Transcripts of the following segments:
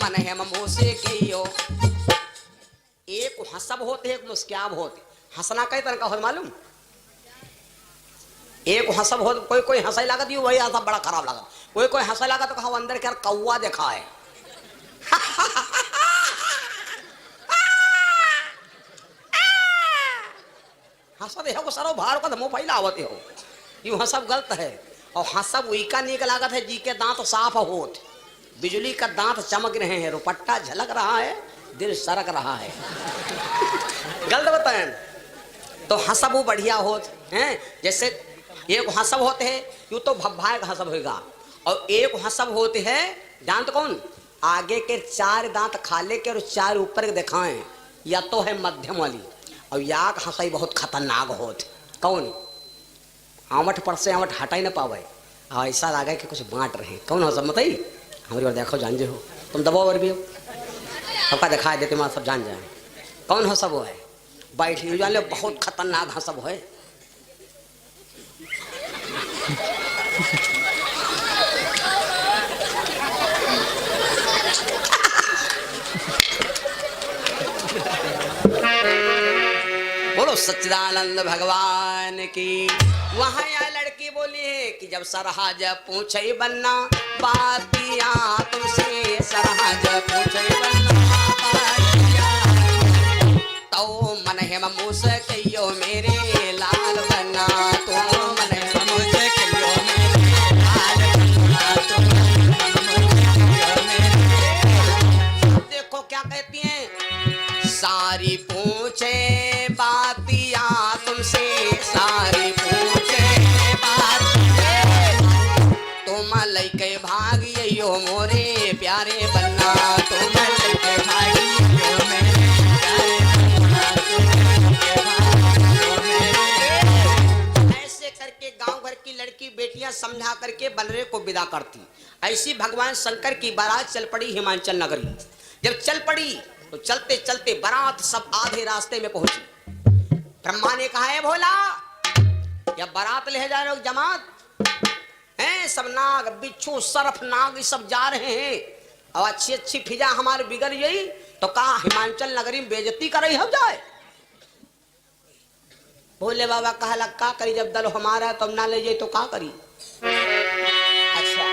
मन है ममोसे कियो। एक हंसब होते एक मुस्क्याब होते। हंसना कई तरह का हो मालूम? एक हंसब हो कोई कोई हंसाई लागत यू वही हंसब बड़ा खराब लागत। कोई कोई हंसाई लागत तो कहा अंदर क्या कौवा देखा है। हंसब है को सरो भार को मुंह फैलावते हो यू हंसब गलत है। और हंसब उइका निक लागत है जी के दांत साफ होत, बिजली का दांत चमक रहे हैं, रुपट्टा झलक रहा है, दिल सरक रहा है। गलत बताएं तो हंसब वो बढ़िया होत हैं। जैसे एक हंसब होते हैं यूं तो भब्भाए हंसब होगा, और एक हंसब होते हैं जानते कौन? आगे के 4 दांत खाले के और 4 ऊपर के दिखाएं, या तो है मध्यम वाली। और याक हंसाई बहुत खतरनाक होत कौन? आवट पर से आवट हटा ही ना पावे, ऐसा लगा कि कुछ बांट रहे। कौन हंसब बताई? हमारी बार देखो जान जे हो तुम दबाओ और भी हो सबका दिखा देते माँ सब जान जाए कौन हंसब हो है। बैठ जान लो बहुत खतरनाक हंसब है। बोलो सच्चिदानंद भगवान की। वहां यह लड़की बोली है कि जब सरहज पूछे बनना बातिया तुमसे, सरहज पूछे बनना बातिया, तो मन है ममूस कहियो मेरे लाल बना, तो मन है ममूस कहियो मेरे लाल बना, तो देखो क्या कहती हैं, सारी पूछे बातिया तुमसे, सारी पूछे बातिया, तुम लइके भागियो मोरे प्यारे बन्ना, तुम लइके भागियो मेरे प्यारे बन्ना, तुम लइके भागियो मेरे। ऐसे करके गांव भर की लड़की बेटियां समझा करके बनरे को विदा करती। ऐसी भगवान शंकर की बारात चल पड़ी हिमाचल नगरी। जब चल पड़ी तो चलते चलते बारात सब आधे रास्ते में पहुंची। ब्रह्मा ने कहा है भोला या बारात ले जा रहे हो जमात हैं, सब नाग बिच्छू सरफ नाग सब जा रहे हैं, और अच्छी अच्छी फिजा हमारे बिगड़ गई तो कहा हिमाचल नगरी में बेइज्जती कर रही हो जाए। भोले बाबा कहा का करी, जब दल हमारा तब ना ले जाए तो का करी। अच्छा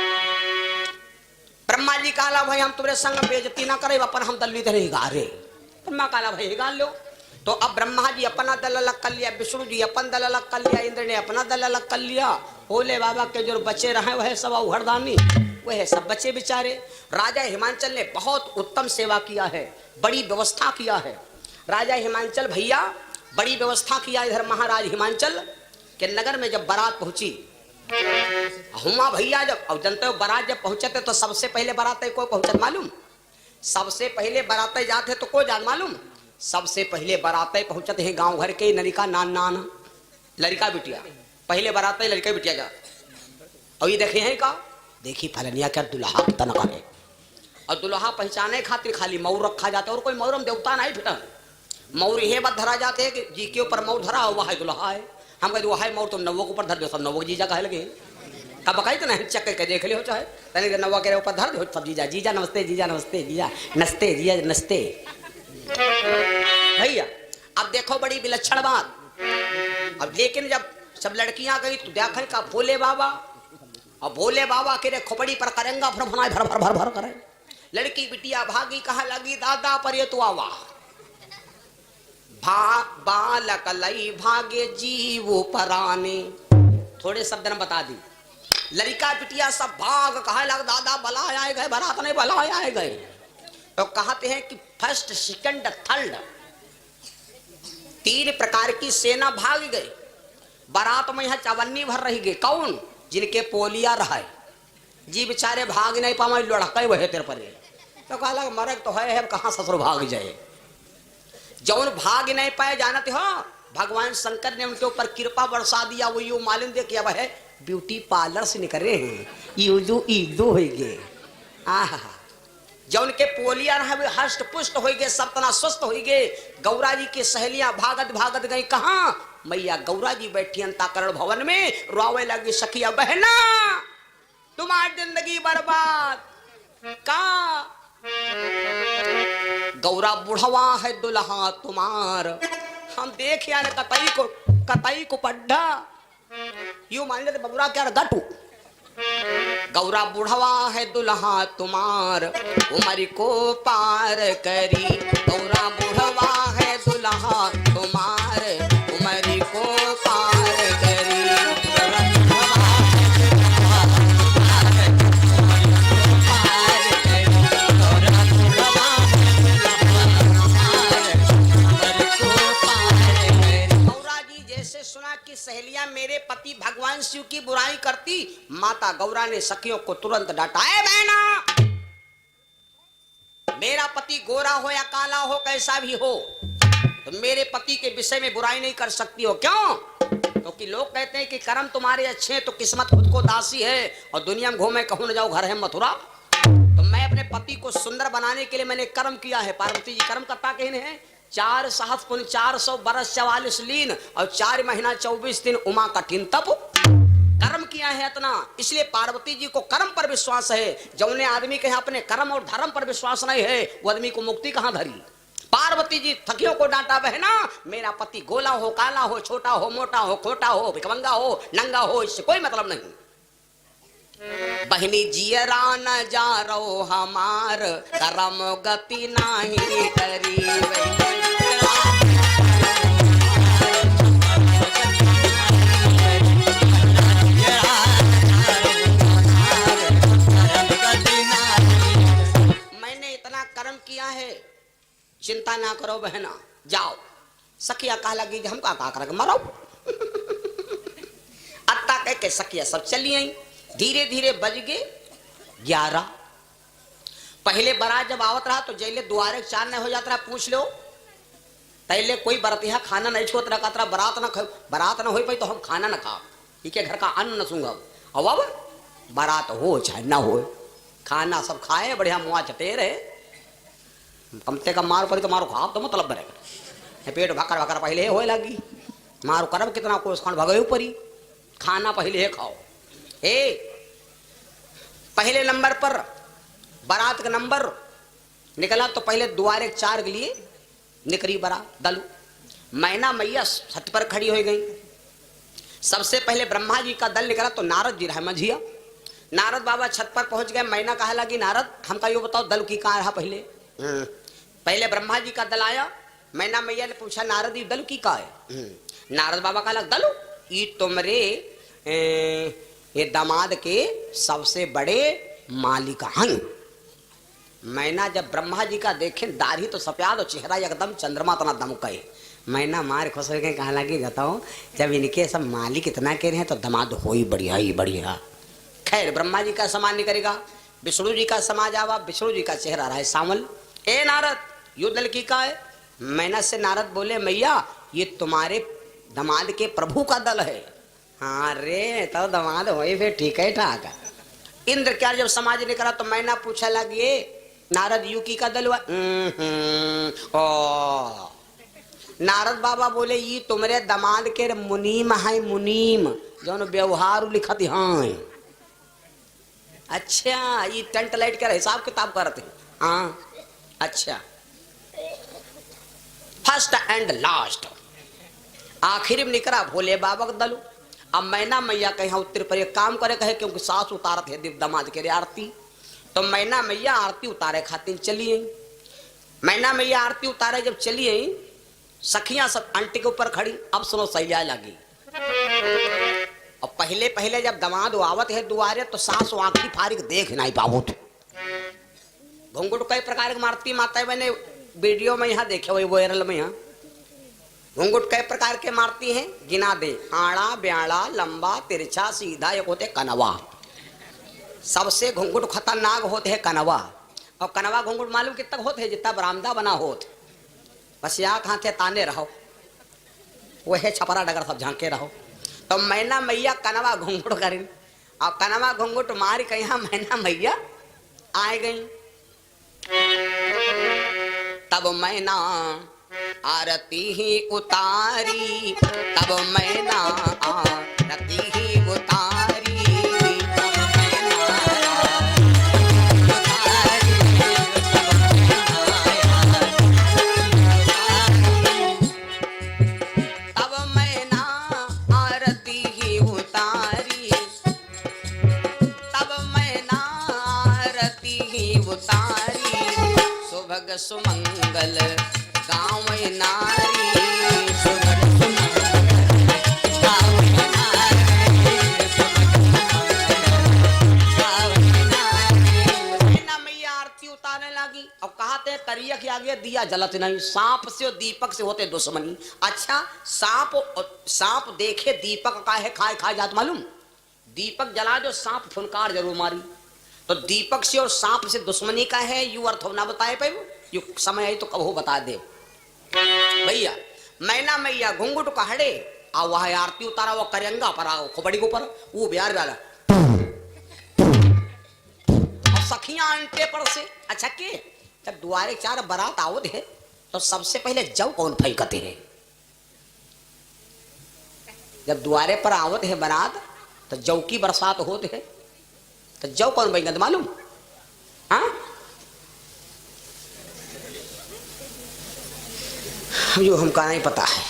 ब्रह्मा जी काला भाई हम तुम्हारे संग बेइज्जती ना करे, अपन हम दलित नहीं गा रहे। ब्रह्मा काला भाई गा लो। तो अब ब्रह्मा जी अपना दल अलग कर लिया, विष्णु जी अपन दल अलग कर लिया, इंद्र ने अपना दल अलग कर लिया। भोले बाबा के जो बच्चे रहे वह सब उहरदानी वह सब बच्चे बेचारे। राजा हिमाचल ने बहुत उत्तम सेवा किया है, बड़ी व्यवस्था किया है। राजा हिमाचल भैया बड़ी व्यवस्था किया। इधर महाराज हिमाचल के नगर में जब बारात पहुंची, हुआ भैया जब अब जनते हो बारात जब पहुंचते तो सबसे पहले बारात कोई पहुंचत मालूम? सबसे पहले बारात जाते तो कोई जान मालूम? सबसे पहले बारात पहुंचते हैं गांव घर के नलिका नान नान लड़का बिटिया, पहले बारात लड़का बिटिया जा। और ये देखे हैं का देखी फलनिया क्या दुल्हा कितना करे, और दुल्हा पहचाने खातिर खाली मऊर रखा जाता है, और कोई मऊरम देवता नहीं फिर मऊर ये बात धरा जाते हैं कि जी के ऊपर मऊर धरा हुआ है दुल्हा है। हम कहते वह है मऊर तुम नवो के ऊपर धर दो, सब नवो जीजा कहे लगे कब बकाई तो नहीं चक्कर के देख लियो चाहे तने नवा के ऊपर धर दो सब जीजा जीजा नमस्ते जीजा नमस्ते जीजा नस्ते जीजा नस्ते। भैया अब देखो बड़ी विलक्षण बात। अब लेकिन जब सब लड़कियां गई तो देखा का भोले बाबा, और भोले बाबा के खोपड़ी पर करेंगा भर भर भर भर भर करे। लड़की बिटिया भागी कहा लगी दादा पर ये तो आवा बालक लई भागे जीव पराने। थोड़े शब्द ने बता दी। लड़का बिटिया सब भाग कहा लग दादा बला आए गए, बारात नहीं बला आए गए। तो कहते हैं कि फर्स्ट सेकंड थर्ड 3 प्रकार की सेना भाग गई। बारात में यहाँ चवन्नी भर रही गई। कौन? जिनके पोलिया रहा जी बेचारे भाग नहीं पावे, लड़का वह तेरे पर। तो कहा लग मरक तो है कहाँ ससुर भाग जाए। जौन भाग नहीं पाए जानते हो भगवान शंकर ने उनके ऊपर कृपा बरसा दिया। वो यू मालूम दे किया वह ब्यूटी पार्लर से निकले हैं ईदो हो गए। आहा जौन के पोलिया रहे हष्ट पुष्ट हो गए, सब तना स्वस्थ हो गए। गौरा जी की सहेलियां भागत भागत गई कहाँ? मैया गौरा जी बैठी अंताकरण भवन में रोवे लगी सखिया बहना तुम्हारी जिंदगी बर्बाद का गौरा बुढ़वा है दुल्हा तुम्हार। हम देख यार कतई को पड्ढा यू मान लेते बबुरा क्या गटू। गौरा बुढ़वा है दुल्हा तुम्हार उमर को पार करी। गौरा बुढ़वा है दुल्हा तुम्हार उमर को पार करी। सुना कि सहेलियां मेरे पति भगवान शिव की बुराई करती, माता गौरा ने सखियों को तुरंत डांटा। है बहना, मेरा पति गोरा हो या काला हो कैसा भी हो तो मेरे पति के विषय में बुराई नहीं कर सकती हो। क्यों? क्योंकि लोग कहते हैं कि कर्म तुम्हारे अच्छे हैं तो किस्मत खुद को दासी है और दुनिया में घूमे कहूं न जाओ घर है मथुरा। तो मैं अपने पति को सुंदर बनाने के लिए मैंने कर्म किया है। पार्वती जी कर्म करता कहने हैं 4 सहस्र पुण्य 400 बरस 44 लीन और 4 महीना 24 दिन उमा कठिन तप कर्म किया है इतना। इसलिए पार्वती जी को कर्म पर विश्वास है। जौने आदमी के अपने कर्म और धर्म पर विश्वास नहीं है वो आदमी को मुक्ति कहां धरी। पार्वती जी थकियों को डांटा, बहना मेरा पति गोला हो काला हो छोटा हो मोटा हो खोटा हो भिखमंगा हो नंगा हो इससे कोई मतलब नहीं। बहनी जियरा न जा रो हमार कर्म गति नहीं करी। मैंने इतना कर्म किया है, चिंता ना करो बहना, जाओ। सखिया कहा लगी हम का कर मरो। अत्ता कह के सखिया सब चली आई। धीरे धीरे बज गए 11। पहले बारात जब आवत रहा तो जैले द्वारे 4 नहीं हो जाता रहा। पूछ लो पहले कोई बरतिया खाना नहीं छोत रखा था। बारात न हो पाई तो हम खाना न खाओ, ठीक है घर का अन्न न सूंगा। अब बारात हो चाहे ना हो खाना सब खाए बढ़िया मुआ चटे रहे। कम से कम मारो पड़ी तो मारो खाओ तो मतलब बनेगा। पेट भाकर भाकर पहले हो लगी मारो करब कितना कोस खान भगे ऊपरी खाना पहले खाओ। पहले नंबर पर बारात का नंबर निकला तो पहले द्वारे 4 के लिए निकली बारात दल। मैना मैया छत पर खड़ी हो गई। सबसे पहले ब्रह्मा जी का दल निकला तो नारद जी रहा मझिया। नारद बाबा छत पर पहुंच गए। मैना कहा लगी नारद हमका यो बताओ दल की कहाँ रहा। पहले ब्रह्मा जी का दल आया। मैना मैया ने पूछा नारद जी दल की कहाँ है। नारद बाबा कहा दल ये तुमरे ये दामाद के सबसे बड़े मालिक हैं। मैना जब ब्रह्मा जी का देखे दाढ़ी तो सफेद और चेहरा एकदम चंद्रमा तना दमका है। मैना मार खुश हो गए कहा लगी बताओ जब इनके सब मालिक इतना कह रहे हैं तो दामाद हो ही बढ़िया। खैर ब्रह्मा जी का समान नहीं करेगा। विष्णु जी का समाज आवा। विष्णु जी का चेहरा रहा है सामल। ए नारद यो दल की का है। मैना से नारद बोले मैया ये तुम्हारे दामाद के प्रभु का दल है। हाँ रे तो दामाद हो फिर ठीक है ठाक। इंद्र क्या जब समाज निकला तो मैना पूछा लगी नारद यू की का दल हुआ। नारद बाबा बोले ये तुम्हारे दामाद के मुनीम है मुनीम जो व्यवहार लिखत हाँ। अच्छा ये टेंट लाइट का हिसाब किताब करते हाँ। अच्छा फर्स्ट एंड लास्ट आखिर में निकला भोले बाबा का दल। अब मैना मैया कहीं उत्तर पर एक काम करे कहे क्योंकि सास उतारत है दामाद के आरती। तो मैना मैया आरती उतारे खातिर चली आई। मैना मैया आरती उतारे जब चली आई सखियां सब आंटी के ऊपर खड़ी। अब सुनो सैया लगी। और पहले पहले जब दामाद आवत है दुआरे तो सास आंखी फारिक देख नहीं पावत। घुंघुट कई प्रकार की मारती माता मैंने वीडियो में यहाँ देखे हुए वायरल में। यहाँ घुंघुट कई प्रकार के मारती हैं गिना दे। आड़ा ब्याड़ा लंबा तिरछा सीधा एक होते कनवा। सबसे घुंघुट खतरनाक होते है कनवा। और कनवा घुंघुट मालूम कितना होते है जितना बरामदा बना होते। बस यहाँ कहाँ थे ताने रहो वह छपरा डगर सब झांके रहो। तो मैना मैया कनवा घुंघुट करें और कनवा घुंघुट मार के यहाँ मैना मैया आए गई। तब मैना आरती ही उतारी। तब मैना आरती ही उतारी। सुमंगल सुमंगल गाँव नारी सुमर सुमंगल गाँव नारी मैना मैया आरती उतारने लगी। अब कहते करिया के आगे दिया जलत नहीं, सांप से और दीपक से होते दुश्मनी। अच्छा सांप देखे दीपक का है खाए खाए जात मालूम, दीपक जला जो सांप फुनकार जरूर मारी। तो दीपक से और सांप से दुश्मनी का है यू अर्थ हो ना बताए पे यू समय आई तो कब हो बता दे भैया। मैना मैया घुंघट कहड़े आ वह आरती उतारा वो करेंगा पर आओ खोपड़ी के ऊपर वो बिहार वाला अब सखियां अंटे पर से। अच्छा के जब द्वारे चार बारात आवत है तो सबसे पहले जव कौन फेंकते हैं? जब द्वारे पर आवत है बारात तो जव की बरसात होती है तो जव कौन बनेगा मालूम? हाँ जो हमका नहीं पता है।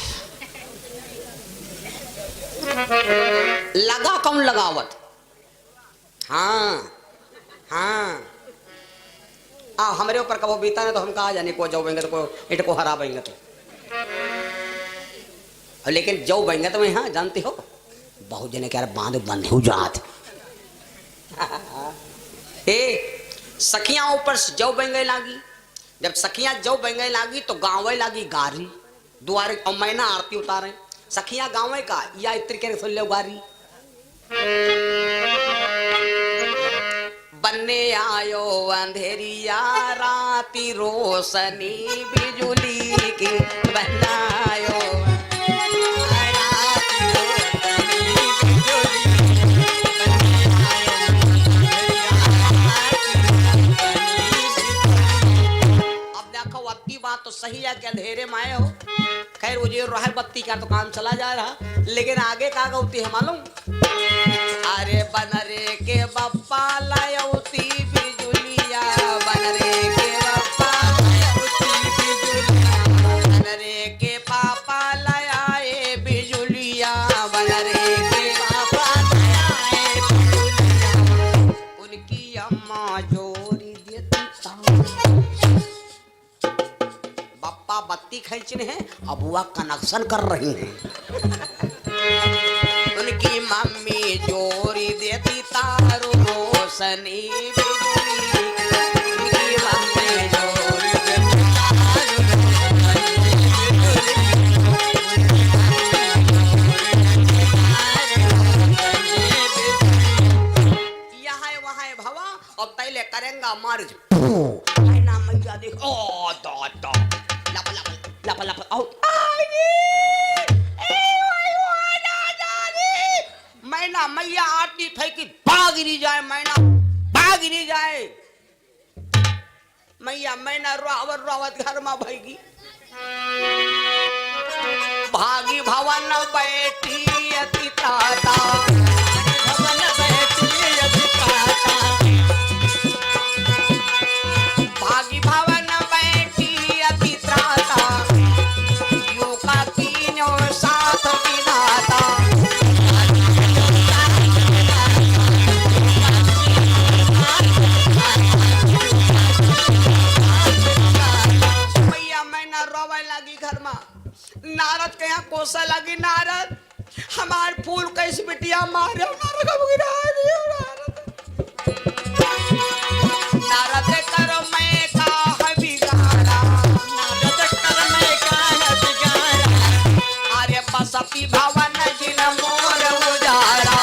लगा कौन लगावत? हाँ हाँ हमारे ऊपर कब बीता ना तो हम कहा जाने को जव बनेंगे तो को इट को हरा बनेंगे तो, लेकिन जव बनेंगे तो मैं हाँ जानती हो बहुत जने क्या बांध बंधे हो जात सखियां ऊपर जव बंगे लागी। जब सखियां जव बंगे लागी तो गाँवे लागी गारी द्वारे और मैना आरती उतारे। सखियां गाँवे का या इत्र के सुन लो गारी बनने आयो अंधेरिया राती रोशनी बिजुली की बनायो बात तो सही है कि अंधेरे में आए हो। खैर वो जो रहा बत्ती का तो काम चला जा रहा, लेकिन आगे का गौती है मालूम? अरे बनरे के बप्पा लायौती बिजुलिया बनरे के बप्पा लायौती बिजुलिया बनरे के पापा लाए बिजुलिया बनरे के पापा लाए बिजुलिया उनकी अम्मा जोरी देती बत्ती खींचने हैं अब बुआ कनेक्शन कर रही हैं। उनकी मम्मी जोरी देती तारो रोशनी बिजुली उनकी मम्मी जोरी देती तारो रोशनी यहाँ है वहाँ है भवा अब पहले करेंगा मार्ज मैना मैया देखो ओ दो लप लप आउट मैना मैया आरती फेंकी भाग नहीं जाए मैना भाग नहीं जाए मैया मैना रोवत रोवत घर में भागी भागी भवन बैठी अति ताता भवन बैठी अति ताता भागी भवन बैठी अति त्राता साथ विधाता मैया मैना रोवे लगी घर में। नारद के यहाँ कोसा लगी नारद हमार फूल कैसे बिटिया मारे नारद करो मैं का बिगाड़ा नारद कर मैं का बिगाड़ा सती भवन जिन मोर उजारा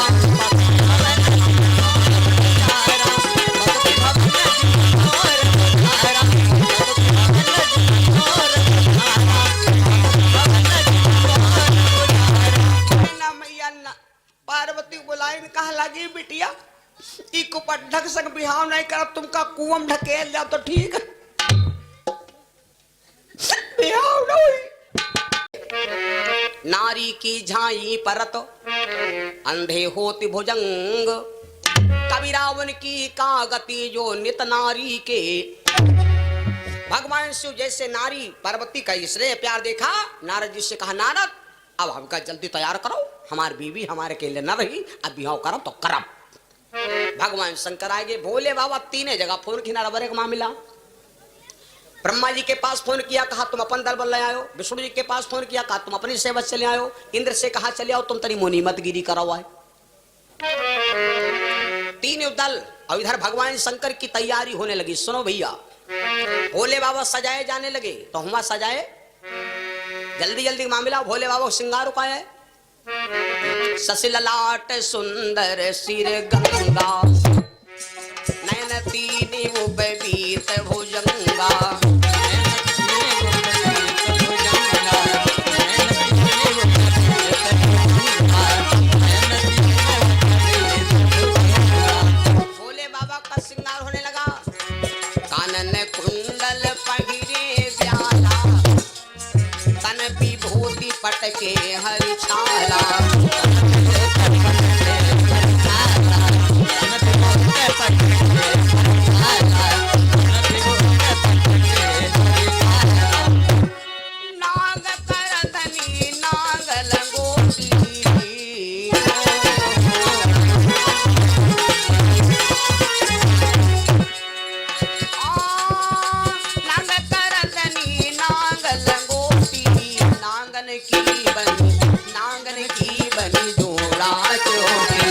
पार्वती बुलाई कहा लगी बिटिया इको पर ढक संग बिहाव नहीं कर तुमका कुआं ढकेल जाओ तो ठीक बिहाव नहीं। नारी की झाई परत अंधे होती भुजंग कबीरा उनकी का गति जो नित नारी के। भगवान शिव जैसे नारी पार्वती का इसलिए प्यार देखा नारद जी से कहा नारद अब हमका जल्दी तैयार करो हमारी बीवी हमारे के लिए न रही अब बिहाव करो तो करब। भगवान शंकर आगे भोले बाबा तीने जगह फोन किनारा बरे का मामला ब्रह्मा जी के पास फोन किया, कहा तुम अपन दल बल ले आयो। विष्णु जी के पास फोन किया, कहा तुम अपनी सेवा चले आयो। इंद्र से कहा चले आओ, तुम तरी मोनी मत गिरी करा हुआ है। तीन दल। और इधर भगवान शंकर की तैयारी होने लगी। सुनो भैया, भोले बाबा सजाए जाने लगे तो हुआ सजाए, जल्दी जल्दी मामला। भोले बाबा श्रृंगार का है, ससिललाट सुंदर सिर गंगा, नयन तीन उपवीत भुजंगा, भोले बाबा का श्रृंगार होने लगा। कानन कुंडल पहिरे व्याला, तन विभूति पटके हरिछाला, नाग करधनी नाग लंगोटी, नाग करधनी नाग लंगोटी, नांगन की बनी जोड़ा चोटी,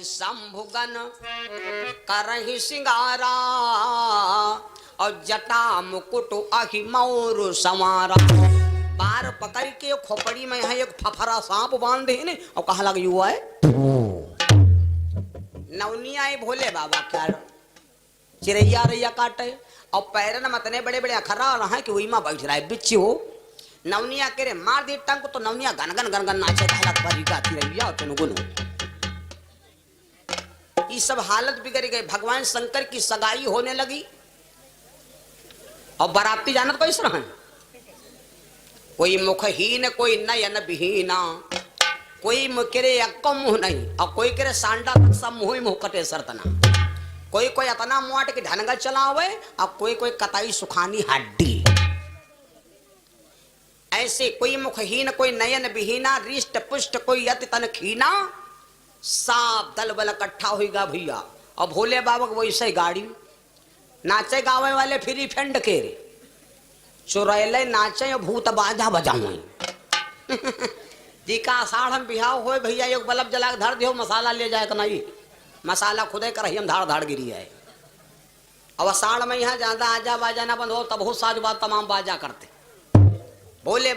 शंभुगन करहि सिंगारा, और जटा मुकुट अहि मोर संवारा। बार पकड़ के खोपड़ी में है एक फफरा सांप बांधे ने, और कहा लग युवा है नवनिया है भोले बाबा क्या चिड़ैया रैया काटे, और पैरन मतने बड़े बड़े अखरा रहा कि वही माँ बैठ रहा है बिच्छी हो। नवनिया के रे मार दे टंक तो नवनिया गनगन गनगन नाचे, कहा लग भरी गाती रैया तुम गुनो। ये सब हालत बिगड़ गई। भगवान शंकर की सगाई होने लगी, और बाराती जानत कैसे रहे, कोई मुखहीन, कोई नयन विहीना, कोई मुकरे अक्कम मुंह नहीं, और कोई करे सांडा तक सब मुंह ही मुंह कटे सरतना। कोई कोई अतना मुआट के ढनगा चलावे, और कोई कोई कताई सुखानी हड्डी। ऐसे कोई मुखहीन, कोई नयन विहीना, रिष्ट पुष्ट, कोई यति तन खीना, साफ दल बल इकट्ठा होगा भैया। और भोले बाबा को वैसे गाड़ी नाचे गावे वाले फ्री फंड के रे चुरैले नाचे भूत बाजा बजाऊ जी का आषाढ़ हम बिहाव हो भैया, एक बल्ब जला धर दियो, मसाला ले जाए तो नहीं, मसाला खुदे कर हम धाड़ धाड़ गिरी है। अब आषाढ़ में यहाँ ज्यादा आजा बाजा ना बंद हो, तब हो साज बात तमाम बाजा करते भोले